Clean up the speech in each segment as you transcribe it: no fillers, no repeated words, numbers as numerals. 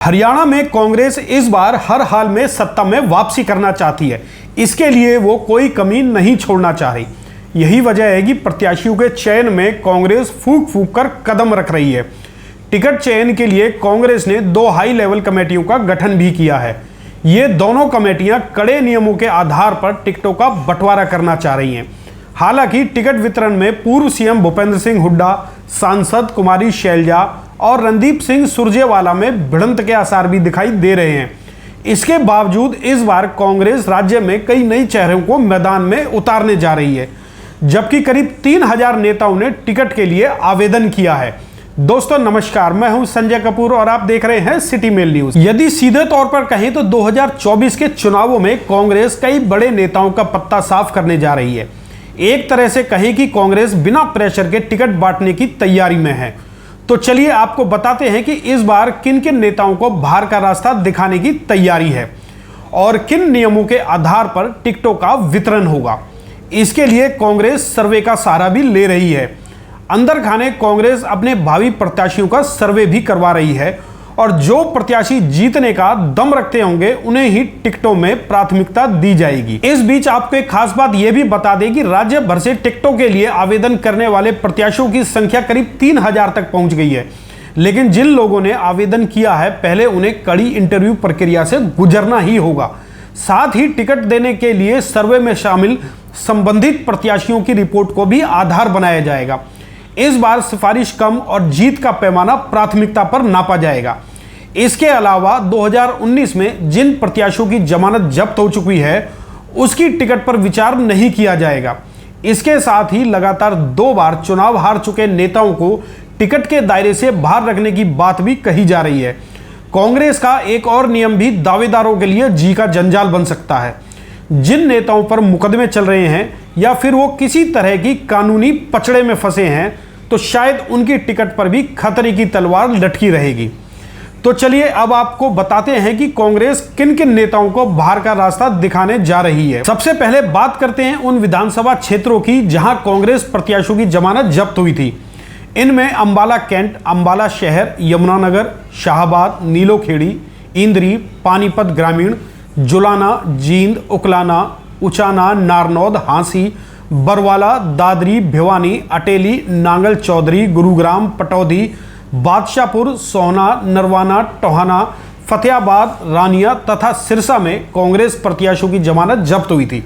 हरियाणा में कांग्रेस इस बार हर हाल में सत्ता में वापसी करना चाहती है। इसके लिए वो कोई कमी नहीं छोड़ना चाह रही। यही वजह है कि प्रत्याशियों के चयन में कांग्रेस फूंक फूंक कर कदम रख रही है। टिकट चयन के लिए कांग्रेस ने 2 हाई लेवल कमेटियों का गठन भी किया है। ये दोनों कमेटियां कड़े नियमों के आधार पर टिकटों का बंटवारा करना चाह रही हैं। हालांकि टिकट वितरण में पूर्व सीएम भूपेंद्र सिंह हुड्डा, सांसद कुमारी शैलजा और रणदीप सिंह सुरजेवाला में भिड़ंत के आसार भी दिखाई दे रहे हैं। इसके बावजूद इस बार कांग्रेस राज्य में कई नए चेहरों को मैदान में उतारने जा रही है, जबकि करीब 3000 नेताओं ने टिकट के लिए आवेदन किया है। दोस्तों नमस्कार, मैं हूं संजय कपूर और आप देख रहे हैं सिटी मेल न्यूज। यदि सीधे तौर पर कहें तो 2024 के चुनावों में कांग्रेस कई बड़े नेताओं का पत्ता साफ करने जा रही है। एक तरह से कहें कि कांग्रेस बिना प्रेशर के टिकट बांटने की तैयारी में है। तो चलिए आपको बताते हैं कि इस बार किन किन नेताओं को बाहर का रास्ता दिखाने की तैयारी है और किन नियमों के आधार पर टिकटों का वितरण होगा। इसके लिए कांग्रेस सर्वे का सहारा भी ले रही है। अंदर खाने कांग्रेस अपने भावी प्रत्याशियों का सर्वे भी करवा रही है और जो प्रत्याशी जीतने का दम रखते होंगे उन्हें ही टिकटों में प्राथमिकता दी जाएगी। इस बीच आपको एक खास बात यह भी बता दें कि राज्य भर से टिकटों के लिए आवेदन करने वाले प्रत्याशियों की संख्या करीब 3000 तक पहुंच गई है। लेकिन जिन लोगों ने आवेदन किया है पहले उन्हें कड़ी इंटरव्यू प्रक्रिया से गुजरना ही होगा। साथ ही टिकट देने के लिए सर्वे में शामिल संबंधित प्रत्याशियों की रिपोर्ट को भी आधार बनाया जाएगा। इस बार सिफारिश कम और जीत का पैमाना प्राथमिकता पर नापा जाएगा। इसके अलावा 2019 में जिन प्रत्याशियों की जमानत जब्त हो चुकी है उसकी टिकट पर विचार नहीं किया जाएगा। इसके साथ ही लगातार 2 बार चुनाव हार चुके नेताओं को टिकट के दायरे से बाहर रखने की बात भी कही जा रही है। कांग्रेस का एक और नियम भी दावेदारों के लिए जी का जंजाल बन सकता है। जिन नेताओं पर मुकदमे चल रहे हैं या फिर वो किसी तरह की कानूनी पचड़े में फंसे हैं तो शायद उनकी टिकट पर भी खतरे की तलवार लटकी रहेगी। तो चलिए अब आपको बताते हैं कि कांग्रेस किन किन नेताओं को बाहर का रास्ता दिखाने जा रही है। सबसे पहले बात करते हैं उन विधानसभा क्षेत्रों की जहां कांग्रेस प्रत्याशियों की जमानत जब्त हुई थी। इनमें अंबाला कैंट, अंबाला शहर, यमुनानगर, शाहबाद, नीलोखेड़ी, इंद्री, पानीपत ग्रामीण, जुलाना, जींद, उकलाना, उचाना, नारनौद, हांसी, बरवाला, दादरी, भिवानी, अटेली, नांगल चौधरी, गुरुग्राम, पटौदी, बादशाहपुर, सोहना, नरवाना, टोहाना, फतेहाबाद, रानिया तथा सिरसा में कांग्रेस प्रत्याशियों की जमानत जब्त हुई थी।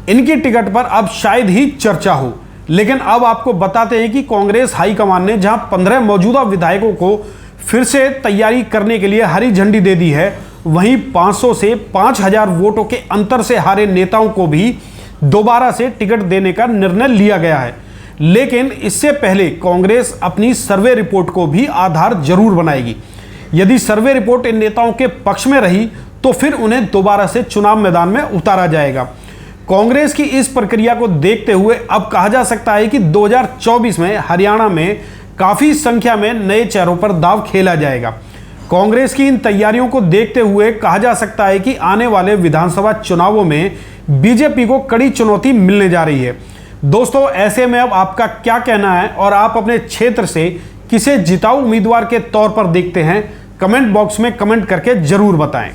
इनकी टिकट पर अब शायद ही चर्चा हो। लेकिन अब आपको बताते हैं कि कांग्रेस हाईकमान ने जहां 15 मौजूदा विधायकों को फिर से तैयारी करने के लिए हरी झंडी दे दी है, वहीं 500 से 5000 वोटों के अंतर से हारे नेताओं को भी दोबारा से टिकट देने का निर्णय लिया गया है। लेकिन इससे पहले कांग्रेस अपनी सर्वे रिपोर्ट को भी आधार जरूर बनाएगी। यदि सर्वे रिपोर्ट इन नेताओं के पक्ष में रही तो फिर उन्हें दोबारा से चुनाव मैदान में उतारा जाएगा। कांग्रेस की इस प्रक्रिया को देखते हुए अब कहा जा सकता है कि 2024 में हरियाणा में काफी संख्या में नए चेहरों पर दांव खेला जाएगा। कांग्रेस की इन तैयारियों को देखते हुए कहा जा सकता है कि आने वाले विधानसभा चुनावों में बीजेपी को कड़ी चुनौती मिलने जा रही है। दोस्तों ऐसे में अब आपका क्या कहना है और आप अपने क्षेत्र से किसे जिताऊ उम्मीदवार के तौर पर देखते हैं, कमेंट बॉक्स में कमेंट करके जरूर बताएं।